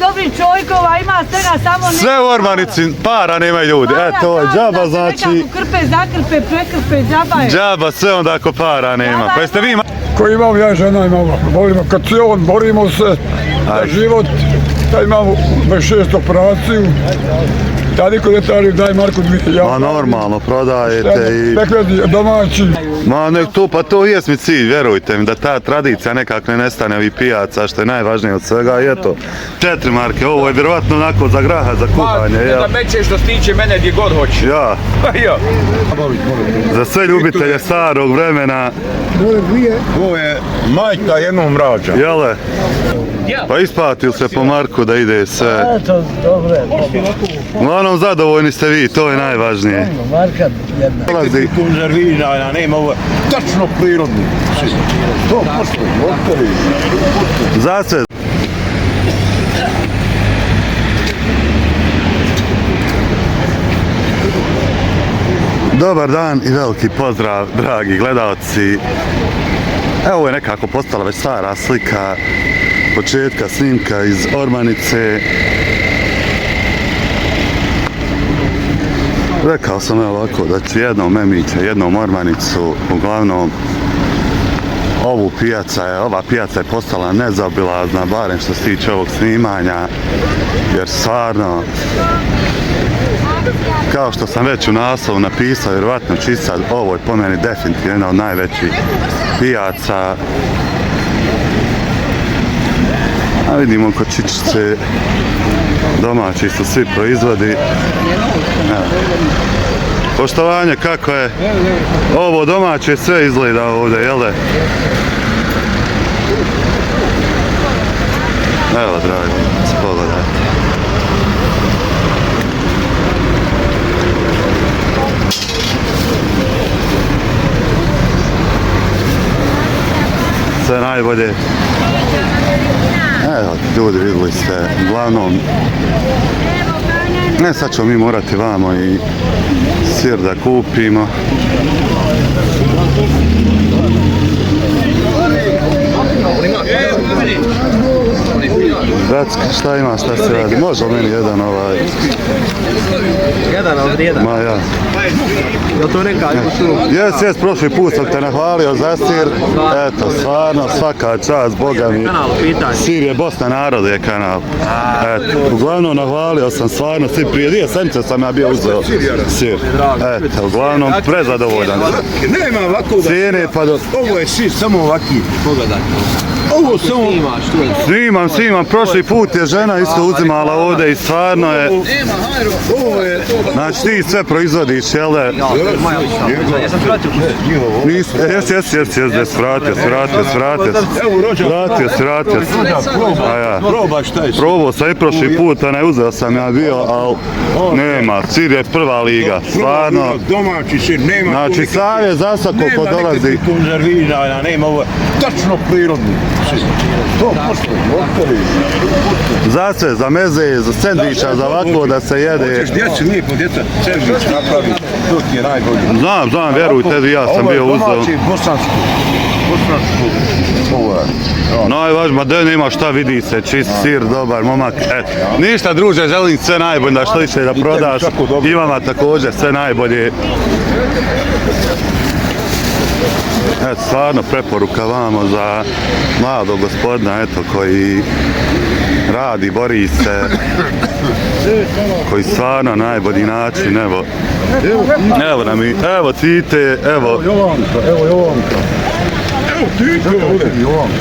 dobrih čojkova, ima svega samo... Sve u Ormanici, para nemaju ljudi. Eto, džaba znači... Nekako krpe, zakrpe, prekrpe, džaba je. Džaba, sve onda ako para nema. Pa jeste vi... Koji imam ja i žena imamo, volimo kacion, borimo se za život, da imamo 26 operaciju, da niko ne traži, daj Marko 2000. Ma normalno, prodajete i... Pekmezi domaći. Ma nek to, pa to jest mi cilj, vjerujte mi, da ta tradicija nekak ne nestane ovih pijaca, što je najvažnije od svega, i eto, 4 marke, ovo je vjerovatno onako za graha, za kuhanje, ja. Da meće što stiče mene gdje god hoće. Ja. Ja. Za sve ljubitelje starog vremena. Ovo je majka jednom rađa. Jele? Pa isplatili se po Marku da ide sve. Eto, dobro. Uglavnom zadovoljni ste vi, to je najvažnije. Marka jedna. Dolazi. Konzervirana, nema ovo, tačno prirodni. To postoji, ostavi. Za sve. Dobar dan i veliki pozdrav, dragi gledalci. Evo ovo je nekako postala već stara slika početka snimka iz Ormanice. Rekao sam ovako da ću jednom Memića, jednom Ormanicu, uglavnom ova pijaca je postala nezaobilazna, barem što se tiče ovog snimanja, jer stvarno, kao što sam već u naslovu napisao, vjerovatno ću sad, ovo je po meni definitivno jedna od najvećih pijaca. A vidimo kod čičice, domaći su svi proizvodi. Poštovanje, kako je? Ovo domaće sve izgleda ovdje, jel da? Evo, dragi, pogledajte. Sve najbolje. Evo, ljudi, vidjeli ste, uglavnom, ne, sad ćemo mi morati vamo i sir da kupimo. Racka, šta ima, šta se radi? Može li meni jedan ovaj? Jedan ovdje jedan? Ma ja. Jel to neka? Jes, prošli put sam te nahvalio za sir. Eto, stvarno, svaka čast, Boga mi. Sir je Bosna narodu je kanal. Eto, uglavnom nahvalio sam stvarno sir prije 2 sedmice sam ja bio uzeo sir. Eto, uglavnom prezadovoljan. Nema ovako da... Cijene pa do... Ovo je sir, samo ovaki. Pogledaj. Ovo samo... Snimam, prošli put je žena isto uzimala ovdje i stvarno je... Ovo je... Znači ti sve proizvodiš, jel da? Ja sam vratio. Jes, vratio se. Probaj šta je. Probao sam i prošli put, a ne uzeo sam ja bio, ali nema, sir je prva liga, stvarno. Domaći sir, nema... Znači savje za svako ko dolazi. Nema nekakvih konzervirana, nema ovo, tačno prirodni sir. To postoji, ostavi. Za sve, za meze, za sendviča, za ovako da se jede. Hoćeš djeci lijepo, djeca sendvič napravi, to ti je najbolje. Znam, vjerujte, ja sam bio uzeo. Ovo je domaći bosanski. Ovo je. Najvažnije, da nema šta, vidi se, čist sir, dobar momak. Ništa druže, želim sve najbolje da što više da prodaš. I vama također sve najbolje. Eto, stvarno preporuka vamo za mladog gospodina, eto, koji radi, bori se, koji stvarno najbolji način, evo nam i, evo Tite, evo Jovanka. Evo Tite, Jovanka.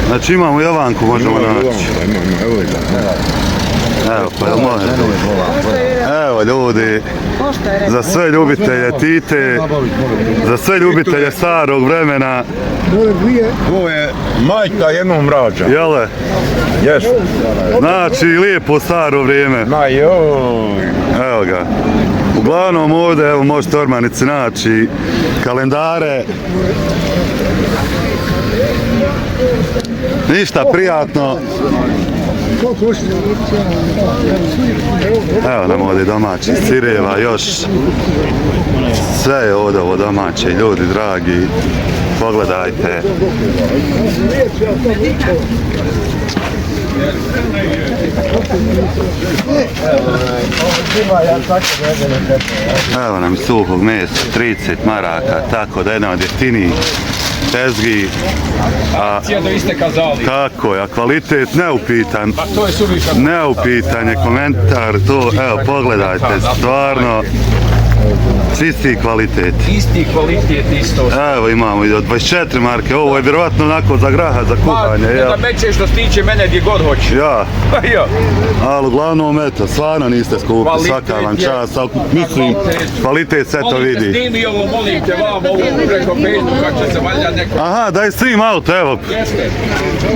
Znači imamo Jovanku, možemo naći. Evo, pa jel može? Evo ljudi, za sve ljubitelje Tite, za sve ljubitelje starog vremena. Ovo je majka jednom rađa. Jele? Jes. Znači, lijepo staro vrijeme. Ma joj. Evo ga. Uglavnom ovdje, evo, možete Ormanici naći kalendare. Ništa, prijatno. Evo nam ovdje domaći sireva, još sve je ovdje ovo domaće, ljudi dragi. pogledajte. Evo nam i suhog mesa, 30 maraka, tako da jedna od jeftinijih tezgi. Cijelo iste kazali. Tako je, a kvalitet neupitan. Pa to je suvišno. Neupitan je komentar, to, evo, pogledajte, stvarno, čisti kvalitet. Isti kvalitet isto. Evo imamo i od 24 marke, ovo je vjerovatno onako za graha, za kuhanje. Ne da meće što se tiče mene gdje god hoće. Ja, Ja. ali uglavnom, eto, stvarno niste skupi, svaka vam čast, ali mislim, kvalitet se to vidi. Snimi ovo, molim te, vam ovo preko Facebooka će se valjda neko... Aha, daj stream out, evo. Jeste.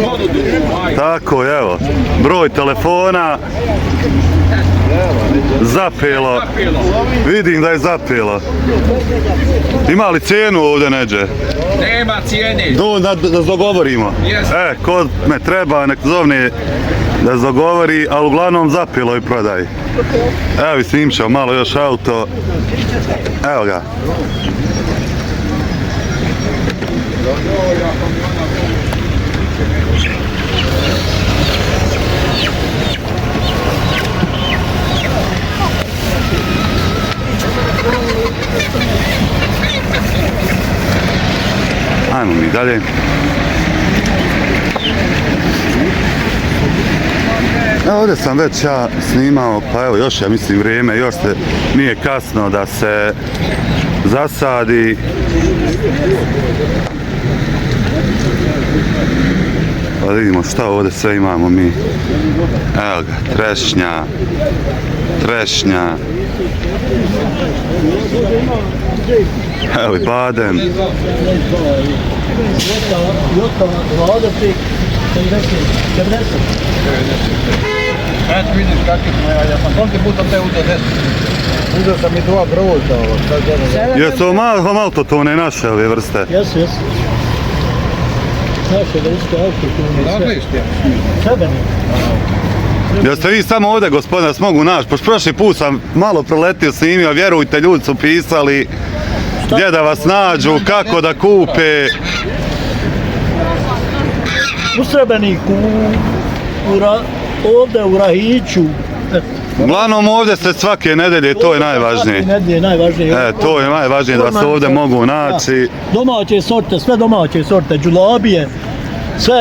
Ponudu, ajde. Tako, evo, broj telefona, zapelo, vidim da je zapelo. Ima li cijenu ovdje neđe? Nema cijene. Da dogovorimo. Yes. Ko me treba, nek zovne da se dogovori, ali uglavnom zapelo i prodaj. Evo i snimit ćemo malo još auto. Evo ga. Ajmo mi dalje. Evo ovdje sam već ja snimao, pa evo još ja mislim vrijeme, još se nije kasno da se zasadi. Pa vidimo šta ovdje sve imamo mi. Evo ga, trešnja, trešnja. Evo i badem. Eto vidiš kakvi smo, ja sam koliko puta te uzeo 10. Uzeo sam i 2 grožda ovo. Jesu malo to ne naše ove vrste? Jesu. Naše da isto autohtone. Dakle ište? Sebeni. Jeste vi samo ovdje, gospodine, da se mogu naći? Pošto prošli put sam malo proletio, snimio, vjerujte, ljudi su pisali gdje da vas nađu, kako da kupe. U Srebreniku, ovdje u Rahiću. Uglavnom ovdje ste svake nedelje, to je najvažnije. Nedelje najvažnije. To je najvažnije da se ovdje mogu naći. Domaće sorte, sve domaće sorte, džulabije, sve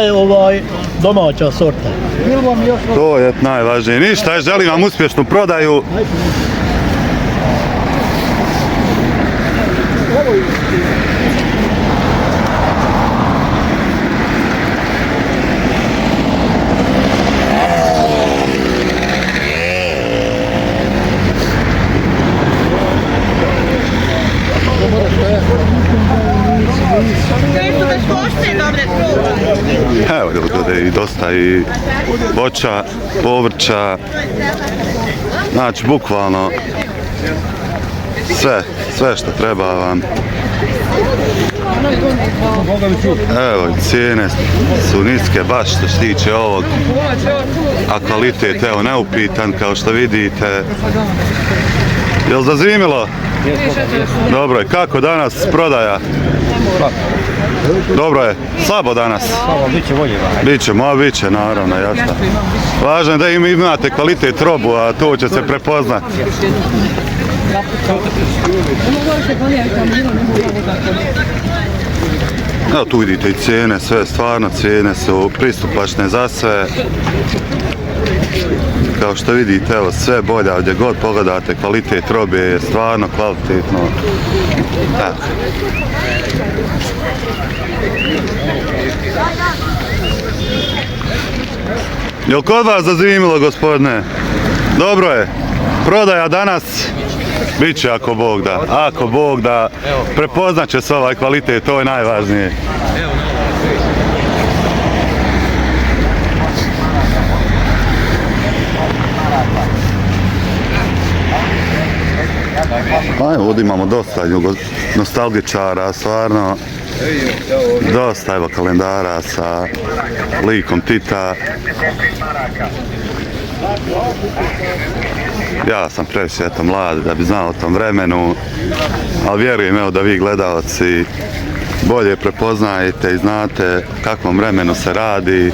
domaća sorta. To je najvažnije. Ništa, ja želim vam uspješnu prodaju. Evo ljudi, i dosta i voća, povrća, znači bukvalno sve što treba vam. Evo, cijene su niske baš što se tiče ovog, a kvalitet evo neupitan kao što vidite. Jel zazimilo? Dobro je, kako danas prodaja? Dobro je, slabo danas. Biće bolje. Biće, naravno, jasno. Važno je da imate kvalitet robu, a to će se prepoznati. Evo tu vidite i cijene, sve stvarno cijene su pristupačne za sve. Kao što vidite, evo sve bolja, gdje god pogledate, kvalitet robe je stvarno kvalitetno. Tako. Jel kod vas zazimilo, gospodine? Dobro je. Prodaja danas biće ako Bog da. Ako Bog da, prepoznat će se ovaj kvalitet, to je najvažnije. Pa evo, ovdje imamo dosta nostalgičara, stvarno. Dosta evo kalendara sa likom Tita. Ja sam previše eto mlad da bi znao o tom vremenu, ali vjerujem evo da vi gledalci bolje prepoznajete i znate kakvom vremenu se radi.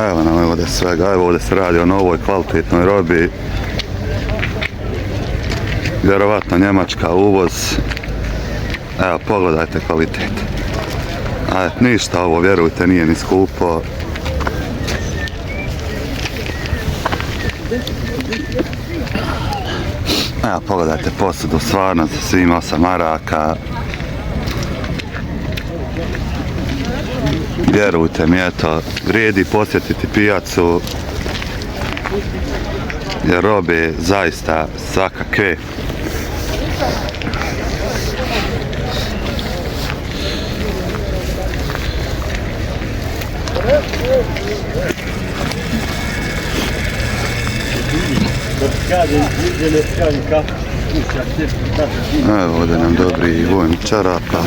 Evo nam ovdje svega, evo ovdje se radi o novoj kvalitetnoj robi. Vjerovatno Njemačka uvoz. Evo pogledajte kvalitet. Ništa ovo, vjerujte, nije ni skupo. Evo pogledajte posudu, stvarno za svim 8 maraka. Vjerujte mi, eto, vrijedi posjetiti pijacu, jer robe zaista svakakve. Evo ovdje nam dobri vojni čarapa.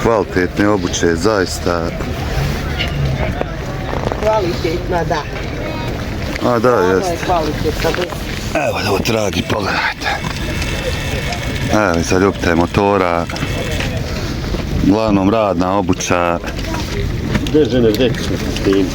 Kvalitetne obuće, zaista. Kvalitetna, da. A da, Ono jeste. je kvalitetna. Evo ovo, dragi, pogledajte. Evo i zaljubite motora. Uglavnom radna obuća. Držene vdeksu sistemi.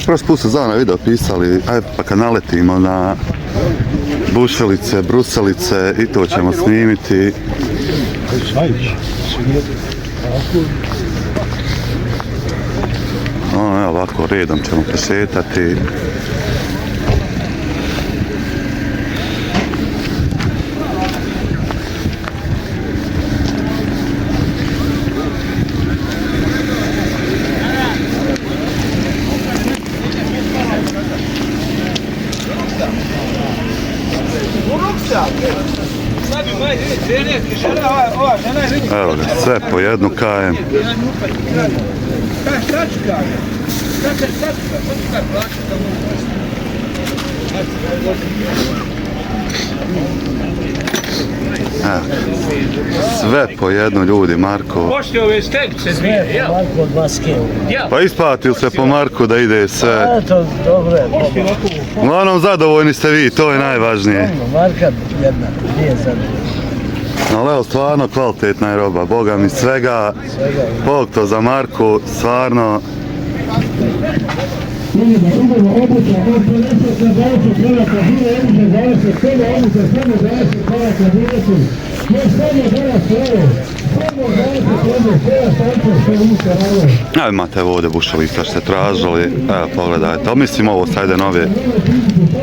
Prošli put su za video pisali, ajde pa kad naletimo na bušilice, bruselice i to ćemo snimiti. Evo ovako redom ćemo prešetati. Evo ga, sve po jednu kajem. Sve po jednu, ljudi, Marko. Možete ove stegice dvije, jel? Marko od maske. Pa isplatili se po Marku da ide sve. Eto, dobro je. Uglavnom zadovoljni ste vi, to je najvažnije. Marka jedna, nije sad. Ali evo, stvarno kvalitetna je roba, boga mi svega. Bog to za Marku, stvarno. Evo imate ovdje bušilica što ste tražili, evo pogledajte, ali mislim ovo sajde nove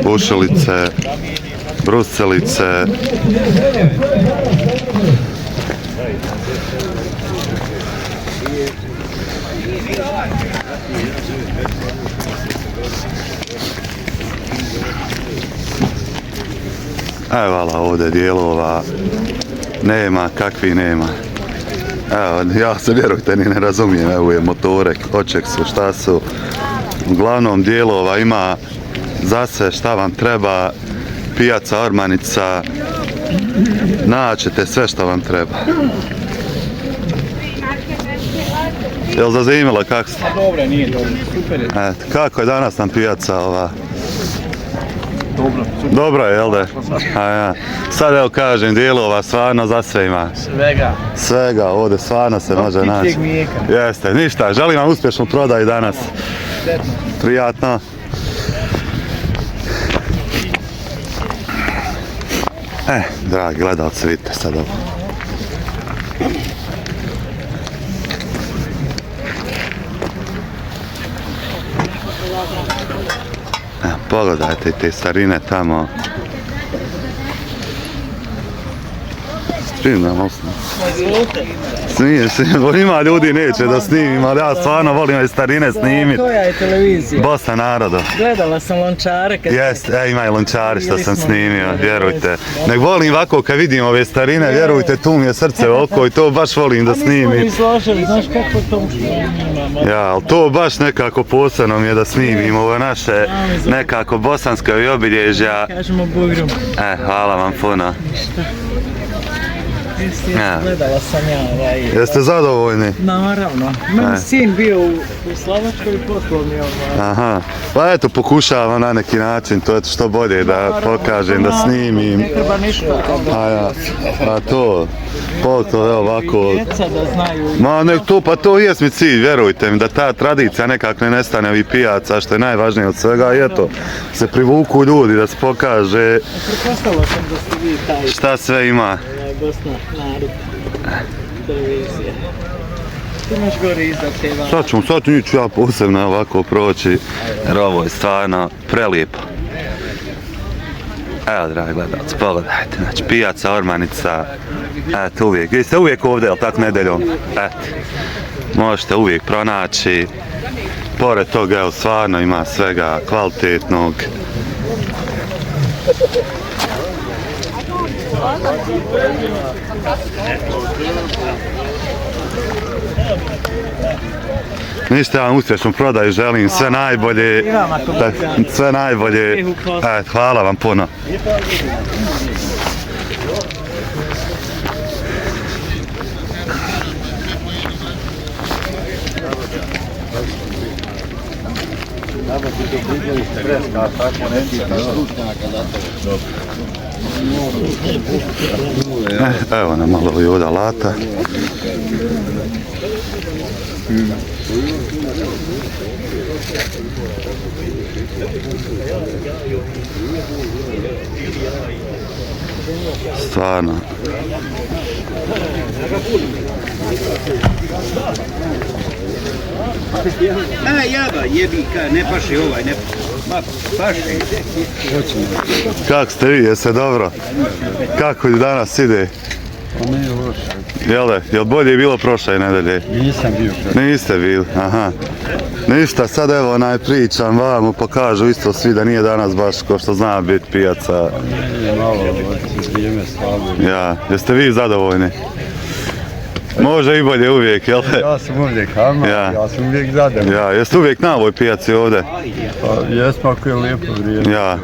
bušilice, bruselice. Evo vala ovdje dijelova, nema kakvi nema. Evo, ja se vjerujte ni ne razumijem, evo je motore, koček su, šta su. Uglavnom dijelova ima za sve šta vam treba, pijaca Ormanica, naćete sve što vam treba. Jel zazimila kako ste? Dobro, nije dobro, super je. Eto, kako je danas nam pijaca ova? Dobro, super. Dobro je, jel da? A ja. Sad evo kažem, dijelova stvarno za sve ima. Svega. Svega, ovdje stvarno se može naći. Ptičjeg mlijeka. Jeste, ništa, želim vam uspješnu prodaju danas. Sretno. Prijatno. Dragi gledalci, vidite sad ovo. Pogledajte te starine tamo. Snimam osnovno. Snimim, ima ljudi neće da snimim, ali ja stvarno volim ove starine snimit. Koja je televizija? Bosna naroda. Gledala sam Lončare. Jest, ima i Lončari što sam snimio, vjerujte. Nek volim ovako kad vidim ove starine, vjerujte, tu mi je srce oko i to baš volim da snimim. Nismo izložili, znaš kako to imamo. Ja, ali to baš nekako posebno mi je da snimim ove naše nekako bosanske obilježja. Kažemo Bugrum. Hvala vam puno. Gledala sam ja. Jeste zadovoljni? Naravno. Meni sin bio u Slovačkoj i poslao mi Aha, pa eto pokušavam na neki način, to je što bolje da pokažem, da snimim. Ne treba ništa. A to, evo ovako. Djeca da znaju. Ma nek to, pa to jest mi cilj, vjerujte mi, da ta tradicija nekako ne nestane ovih pijaca, što je najvažnije od svega, i eto, se privuku ljudi, da se pokaže Pretpostavila sam da ste vi taj šta sve ima. Bosna narod televizija. Imaš gore iza teba. Sad ću ja posebno ovako proći, jer ovo je stvarno prelijepo. Evo, dragi gledalci, pogledajte, znači pijaca Ormanica, eto uvijek, vi ste uvijek ovdje, jel tako, nedeljom, eto, možete uvijek pronaći, pored toga, evo, stvarno ima svega kvalitetnog. Ništa, vam uspješnu prodaju, želim sve najbolje, sve najbolje, hvala vam puno. Evo nam malo i ovdje alata. Stvarno. Jaba, jebika, ne paši ovaj, ne paši. Kako ste vi, jeste dobro? Kako danas ide? Jel bolje je bilo prošle nedelje? Nisam bio. Niste bili, aha. Ništa, sad evo pričam vamo, pa kažu isto svi da nije danas baš ko što zna biti pijaca. Malo, vrijeme slabo. Ja, jeste vi zadovoljni? Može i bolje uvijek, jel? Ja sam uvijek, ja sam uvijek zadovoljan. Ja, jeste uvijek na ovoj pijaci ovdje? Pa jesmo ako je lijepo vrijeme. Ja.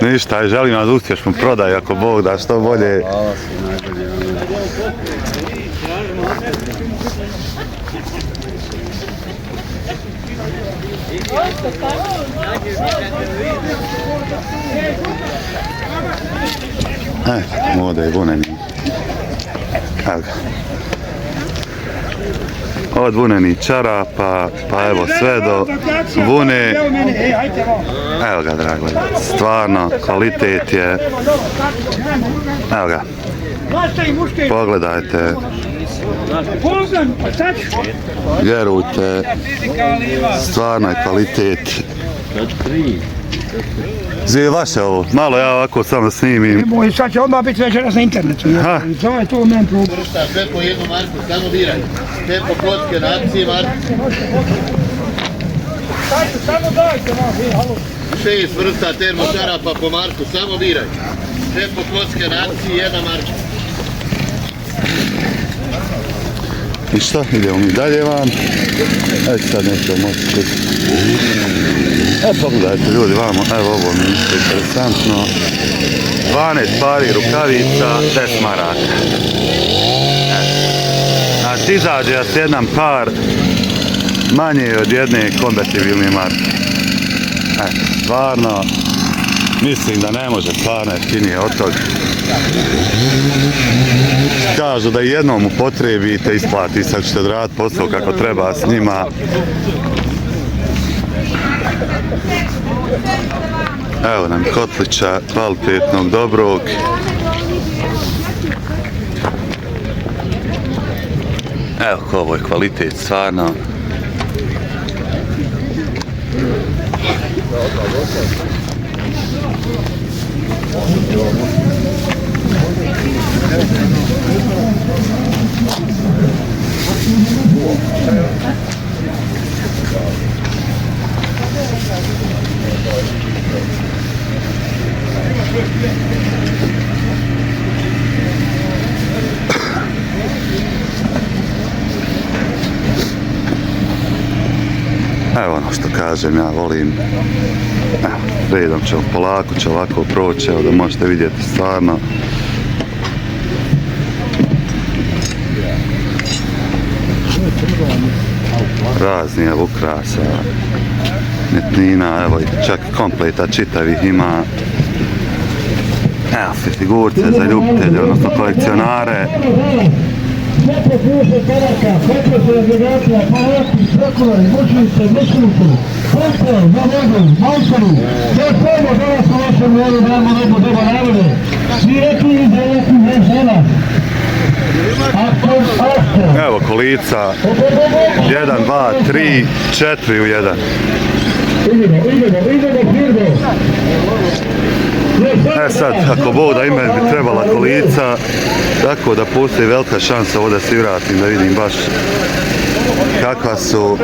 Ništa, želim vas uspješnu prodaju ako Bog da što bolje. Hvala se najbolje. Ovdje je vuneni. Evo ga. Od vunenih čarapa, pa evo sve do vune. Evo ga, dragi gledalci, stvarno, kvalitet je. Evo ga. Pogledajte. Vjerujte, stvarno je kvalitet. Gdje je vaše ovo? Malo ja ovako samo snimim. I sad će odmah biti večeras na internetu. To je to men problem. Sve po jednu marku, samo biraj. Sve po kocke na akciji marku. Samo dajte vam, halo. 6 vrsta termočarapa po marku, samo biraj. Sve po kocke na akciji, jedna marka. I šta, idemo mi dalje van. Sad nećemo moći kupiti. Pogledajte ljudi vamo, evo ovo mi je isto interesantno. 12 pari rukavica, 10 maraka. Znači izađe da se jedan par manje od jedne konvertibilne marke. Stvarno, mislim da ne može stvarno jeftinije od toga. Kažu da jednom upotrijebite, isplati se, ako ćete odraditi posao kako treba s njima. Evo nam kotlića, kvalitetnog, dobrog. Evo ko ovo je kvalitet, stvarno. Evo ono što kažem, ja volim, redom ćemo, polako će ovako proći, evo da možete vidjeti stvarno. Razni evo ukrasa, metnina, evo i čak kompleta čitavih ima. Evo se figurce za ljubitelje, odnosno kolekcionare. Evo kolica, 1, 2, 3, 4 u 1. E sad, ako Boda ime bi trebala kolica, tako da postoji velika šansa ovo da se vratim, da vidim baš kakva su.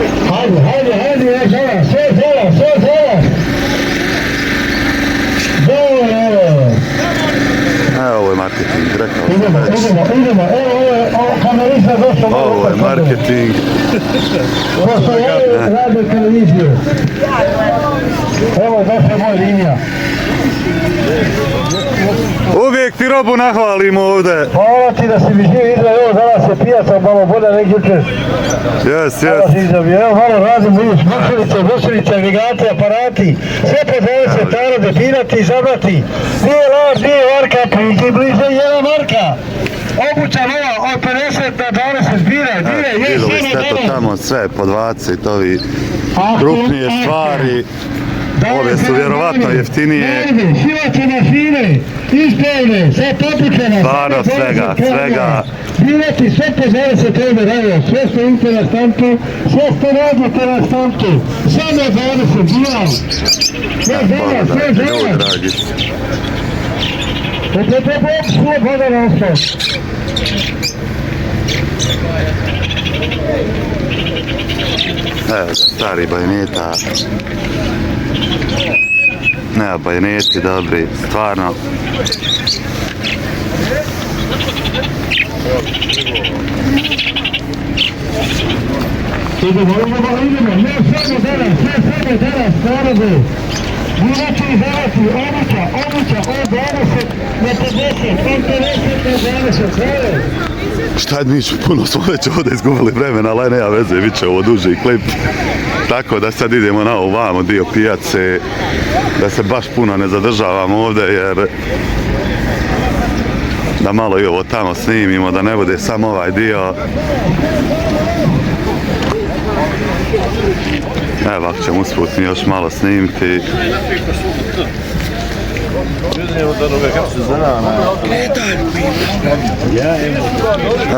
Evo, ovo je marketing, rekao sam već. Ovo je marketing. Evo, došla moja linija. Uvijek ti robu nahvalimo ovdje. Hvala ti da si mi živ izgleda, evo danas je pijaca malo bolja nek jučer. Jes. Evo malo radim, vidiš, gusilice, vigate, aparati, sve po 20 tara definati i zabrati. Nije laž, nije varka, ti bliže jedna marka. Obuća nova od 50 na 20, biraj, vidjeli ste to tamo sve po 20, ovi krupnije stvari. Ove su vjerovatno jeftinije. Šivače mašine, ispojne, sve popučene. Stvarno svega. Birati sve po 20 eura, evo, sve što imate na štampu, sve što radite na štampu, samo 20, biraj. Sve žena. Dragi. Sve voda na osnovu. Evo, stari bajoneta. Ne, bajoneti dobri, stvarno. Idemo, ne samo danas, narodu. Birati i zavati, obuća, od 20 na 50, od 50 na 20, hvala. Šta nisu, puno smo već ovdje izgubili vremena, ali nema veze, bit će ovo duži klip. Tako da sad idemo na ovamo dio pijace, da se baš puno ne zadržavamo ovdje, jer da malo i ovo tamo snimimo, da ne bude samo ovaj dio. Evo, ako ćemo usputni još malo snimiti.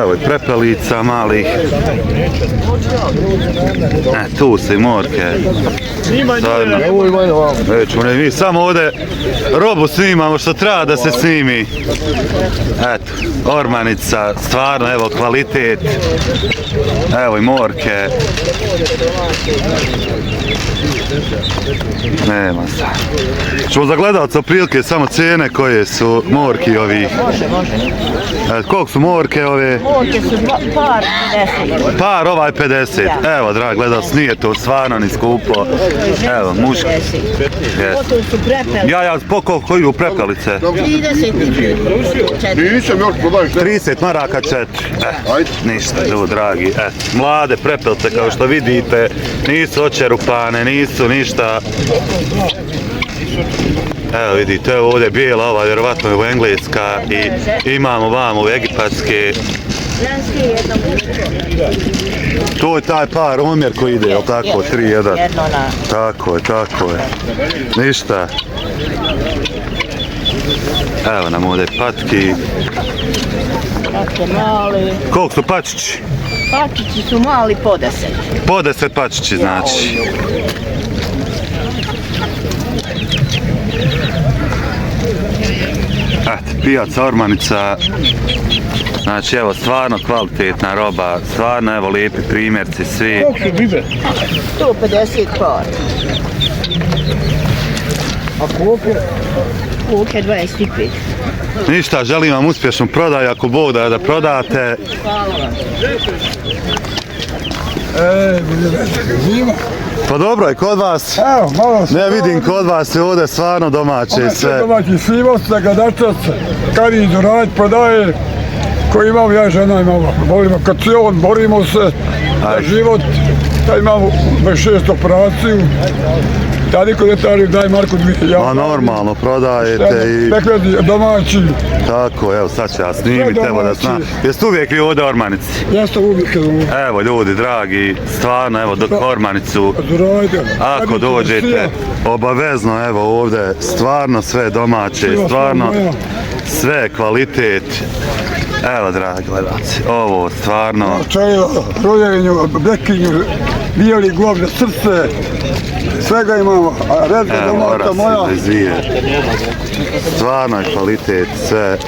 Evo i prepelica malih. Tu su i morke. Mi samo ovdje robu snimamo što treba da se snimi. Eto, ormanica, stvarno, evo kvalitet. Evo i morke. Nema se. Ćemo za gledalca prilike samo cijene koje su morki ovih. Koliko su morke ove? Morke su par 50. Par ovaj 50. Evo, dragi gledalci, nije to stvarno ni skupo. Evo, muški. Potom su prepeli. Ja, koliko idu prepelice? 30 maraka 4. Ništa, ljudi dragi. Mlade prepelice, kao što vidite, nisu očerupane, nisu ništa. Evo vidite, evo ovdje je bijela, ova vjerovatno je u engleska i imamo vamo u egipatske. To je taj par omjer koji ide, jel tako, 3-1. Tako je. Ništa. Evo nam ovdje patki. Koliko su pačići? Pačići su mali po 10. Po 10 pačići znači. pijaca Ormanica. Znači evo stvarno kvalitetna roba, stvarno evo lijepi primjerci svi. 150 par. A koke? Koke 25. Ništa, želim vam uspješnu prodaju, ako Bog da prodate. Zima. Pa dobro je kod vas. Evo, malo se... Ne vidim kod vas je ovdje stvarno domaće sve. Domaći sivost, gadačac, kad idu radit, prodaje. Koji imamo, ja i žena imamo. Volimo kacion, borimo se za život. Ja imamo 26 operaciju. Ja niko ne tražim, daj Marko 2. Ma normalno, prodajete i... Pekmezi domaći. Tako, evo sad ću ja snimiti, evo da znam. Jeste uvijek vi ovdje Ormanici? Jeste uvijek ovdje. Evo ljudi dragi, stvarno evo Ormanicu. Ako dođete, obavezno evo ovdje, stvarno sve domaće, stvarno sve kvalitet. Evo dragi gledalci, ovo stvarno... Čajeva, rojenju, blekinju, bijeli govne, srce, svega imamo, a redka domaća moja. Stvarno je kvalitet, sve.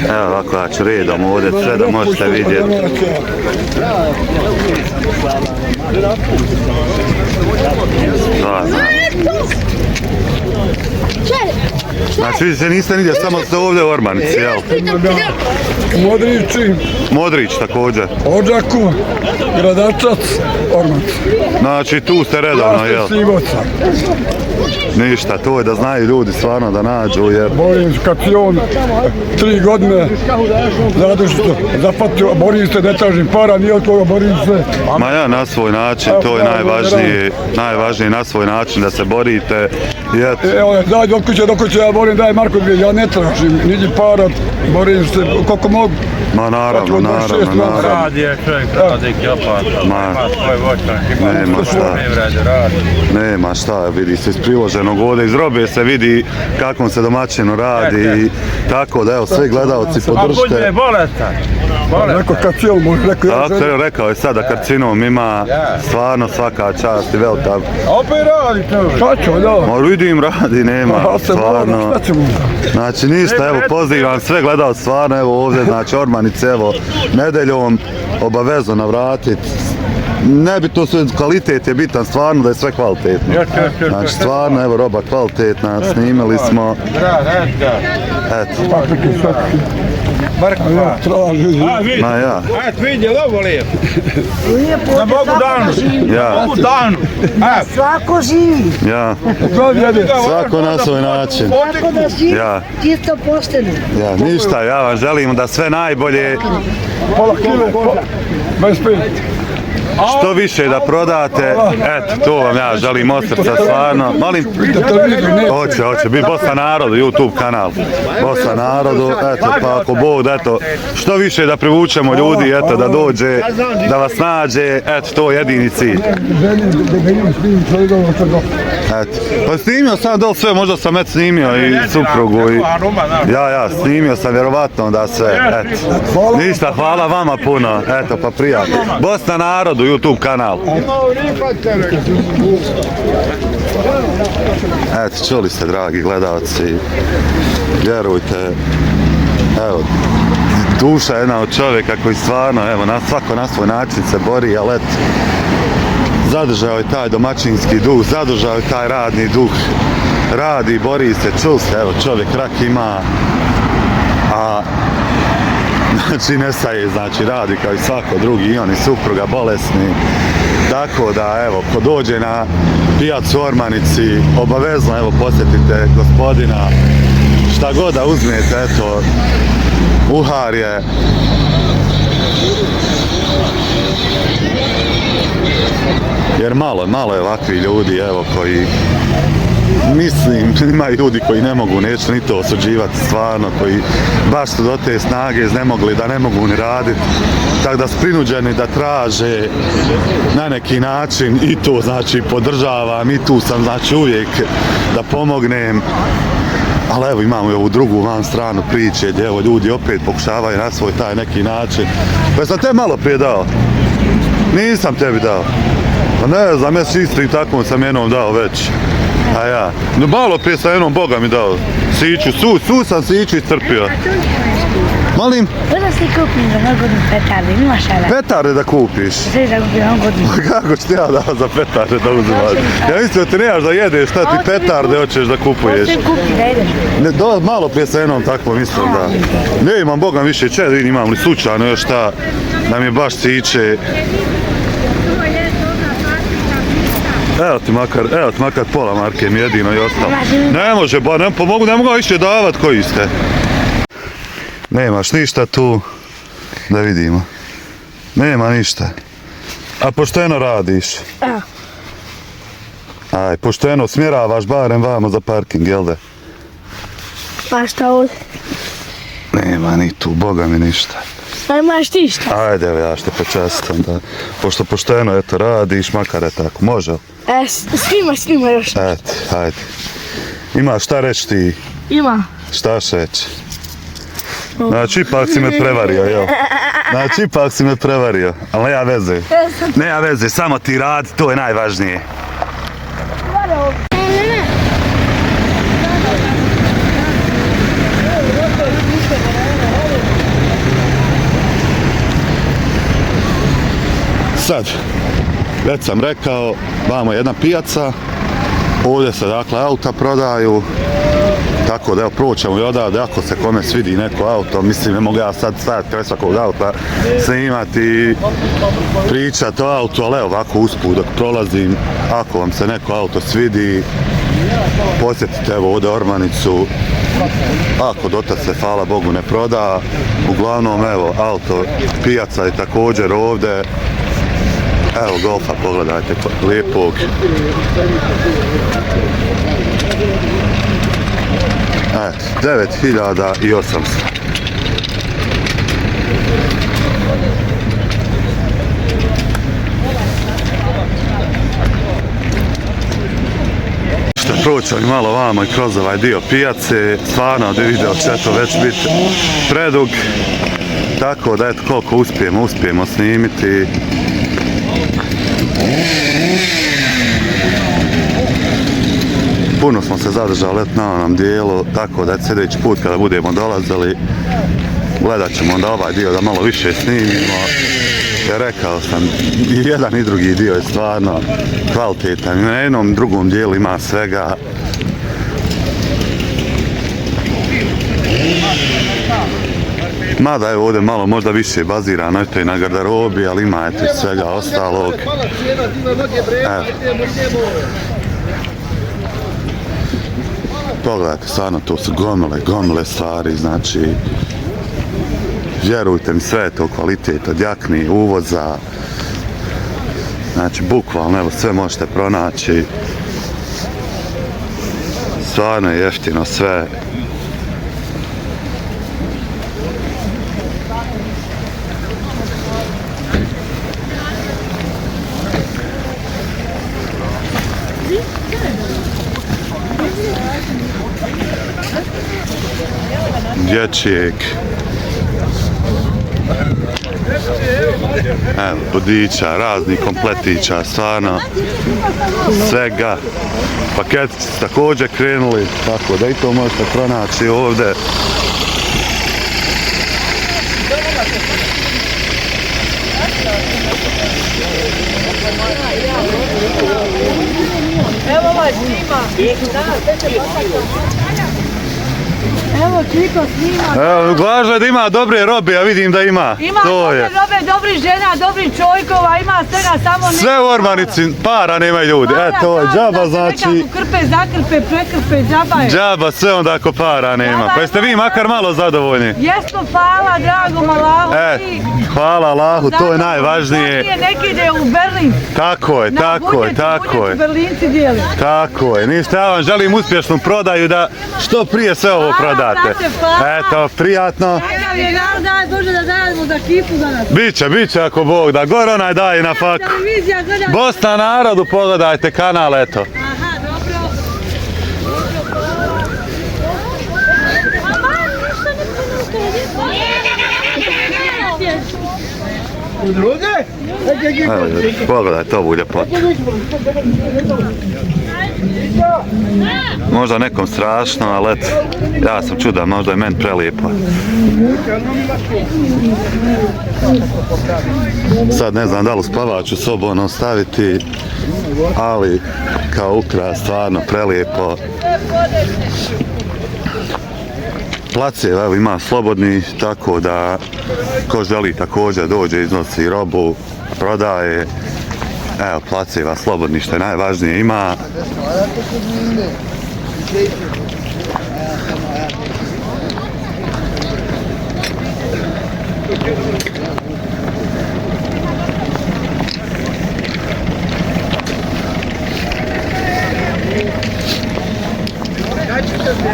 Evo ovako ja ću redom ovdje, sve da možete vidjeti. Stvarno. Znači vi se niste nigdje, samo ste ovdje u Ormanici, jel? Modrići. Modrić također. Odžaku, Gradačac, Ormanic. Znači tu ste redovno, jel? Ništa, to je da znaju ljudi stvarno da nađu, jer... Borim kacion, 3 godine, zadužito, zapatio, borim se, ne tražim para, nije od toga, borim se. Ma ja, na svoj način, to je najvažnije na svoj način da se borite. Evo, daj dok kuće, ja borim, daj Marko 2, ja ne tražim, niđi para, borim se, koliko mogu. Ma naravno. Radi je čovjek, radi kjapa, nema šta, vidi se iz priloženog ovdje, iz robe se vidi kakvom se domaćinu radi i tako da evo sve gledalci podržite. A bude bolestan. Rekao karcinom, rekao je sad da karcinom ima stvarno svaka čast i velika. Opet radi to. Šta ću, da? Ma vidim radi, nema, stvarno. Znači ništa, evo pozivam sve gledalci stvarno, evo ovdje, znači Ormanice, evo, nedeljom obavezno navratit. Nebitno su, kvalitet je bitan, stvarno da je sve kvalitetno. Znači stvarno, evo roba kvalitetna, snimili smo. Eto. Ma ja. Eto vidi, je ovo lijepo. Na Bogu danu. Ja. Bogu danu. Svako živi. Ja. Svako na svoj način. Svako da živi, čisto pošteno. Ja, ništa, ja vam želim da sve najbolje. Pola kile, 25. Što više da prodate, eto, to vam ja želim od srca, stvarno. Molim, hoće, bi Bosna narodu, YouTube kanal. Bosna narodu, eto, pa ako Bog, eto, što više da privučemo ljudi, eto, da dođe, da vas nađe, eto, to je jedini cilj. Eto, pa snimio sam dol sve, možda sam eto snimio i suprugu i... Ja, snimio sam vjerovatno da sve, eto. Ništa, hvala vama puno, eto, pa prijatno. Bosna narodu, YouTube kanal. Eto, čuli ste, dragi gledalci, vjerujte, evo, duša jedna od čovjeka koji stvarno, evo, svako na svoj način se bori, ali eto, zadržao je taj domaćinski duh, zadržao je taj radni duh, radi, bori se, čuli ste, evo, čovjek rak ima, a znači ne staje, znači radi kao i svako drugi, i on i supruga bolesni. Tako da evo, ko dođe na pijacu Ormanici, obavezno evo posjetite gospodina, šta god da uzmete, eto, uhar je. Jer malo je ovakvi ljudi, evo, koji, mislim, ima i ljudi koji ne mogu, neću ni to osuđivati stvarno, koji baš su do te snage iznemogli da ne mogu ni raditi, tako da su prinuđeni da traže na neki način i to znači podržavam i tu sam znači uvijek da pomognem. Ali evo imamo i ovu drugu van stranu priče gdje evo ljudi opet pokušavaju na svoj taj neki način. Pa sam te malo prije dao? Nisam tebi dao. Pa ne znam, ja Istri takvom sam jednom dao već. A ja, no malo prije sam jednom Boga mi dao. Siću, su sam siću iscrpio. Molim? Kada si kupim za nogodnu petarde, imaš ala? Petarde da kupiš? Sve da kupim nogodnu. Kako ću ti ja dao za petarde da uzimaš? Ja mislim da ti nemaš da jedeš, šta ti petarde hoćeš da kupuješ? Hoćem kupiti da jedeš. Ne, malo prije sam jednom takvom mislim da. Ne imam Boga više čedi, imam li slučajno još šta da mi baš siće. Evo ti makar pola marke mi jedino i ostalo. Ne može, ne mogu više davat koji ste. Nemaš ništa tu, da vidimo. Nema ništa. A pošteno radiš? Aj, pošteno smjeravaš barem vamo za parking, jel da? Pa šta ovdje? Nema ni tu, Boga mi ništa. Pa imaš ti šta? Ajde, evo ja što počestam da. Pošto pošteno eto radiš, makar je tako, može? Snima još. Eto, ajde. Imaš šta reći ti? Ima. Šta šeć? Znači, ipak si me prevario, jel? Znači, ipak si me prevario, ali nema veze, samo ti radi, to je najvažnije. Sad, već sam rekao, vamo je jedna pijaca, ovdje se dakle auta prodaju, tako da evo proćemo i odavde, ako se kome svidi neko auto, mislim ne mogu ja sad stajati kraj svakog auta, snimati i pričati o autu, ali evo ovako usput dok prolazim, ako vam se neko auto svidi, posjetite evo ovdje Ormanicu, ako dotad se hvala Bogu ne proda, uglavnom evo auto pijaca je također ovdje. Evo Golfa, pogledajte, lijepog. Eto, 9800. Proćemo i malo vamo i kroz ovaj dio pijace, stvarno video će to već biti predug, tako da eto koliko uspijemo snimiti. Puno smo se zadržali na onom dijelu, tako da sljedeći put kada budemo dolazili gledat ćemo onda ovaj dio da malo više snimimo, jer rekao sam i jedan i drugi dio je stvarno kvalitetan, na jednom drugom dijelu ima svega. Mada je ovdje malo možda više bazirano eto i na garderobi, ali ima eto i svega ostalog. Evo. Pogledajte, stvarno to su gomile stvari, znači vjerujte mi sve je to kvalitet od jakni, uvoza, znači bukvalno evo sve možete pronaći, stvarno je jeftino sve. Dječjeg, evo, bodića, raznih kompletića, stvarno, svega. Paketi su također krenuli, tako da i to možete pronaći ovdje. Evo ovaj snima. Evo Čiko snima. Evo, važno je da ima dobre robe, ja vidim da ima. Ima dobre robe, dobrih žena, dobrih čojkova, ima svega, samo ne... Sve u Ormanici, para nemaju ljudi, eto, džaba znači... Nekako krpe, zakrpe, prekrpe, džaba je. Džaba sve onda ako para nema, pa jeste vi makar malo zadovoljni? Jesmo, hvala dragom Allahu. Hvala Allahu, to je najvažnije. Neki ide u Berlin. Tako je. Berlinci dijeli. Tako je, ništa, ja vam želim uspješnu prodaju da što prije sve ovo prodate. Eto, prijatno. Kakav je dan, daj Bože da dajemo za kipu danas. Biće ako Bog da, gore onaj daje na faku. Bosna narodu, pogledajte kanal, eto. Aha, dobro. Evo, pogledajte ovu ljepotu. Možda nekom strašno, ali eto, ja sam čudan, možda je meni prelijepo. Sad ne znam da li spavaću sobu ono staviti, ali kao ukras stvarno prelijepo. Placeva evo ima slobodni, tako da ko želi također dođe, iznosi robu, prodaje. Evo placeva slobodni što je najvažnije ima.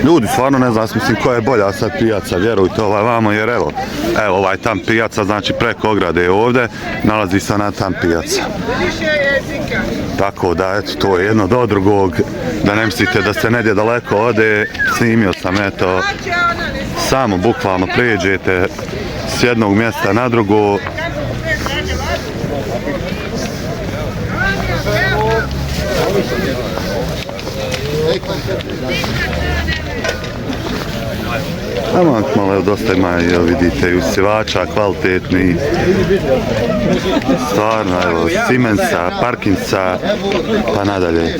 Ljudi, stvarno ne znam, mislim koja je bolja sad pijaca, vjerujte ovaj vamo, jer evo ovaj tam pijaca, znači preko ograde je ovdje, nalazi se na tam pijaca. Tako da, eto, to je jedno do drugog, da ne mislite da ste negdje daleko ode, snimio sam, eto, samo bukvalno prijeđete s jednog mjesta na drugo. Malo evo dosta ima, evo vidite, i usivača kvalitetni, stvarno evo Siemensa, Parkinsa, pa nadalje.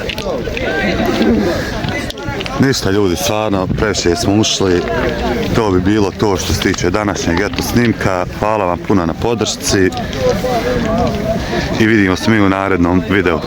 Ništa ljudi, stvarno previše smo ušli, to bi bilo to što se tiče današnjeg eto snimka, hvala vam puno na podršci i vidimo se mi u narednom videu.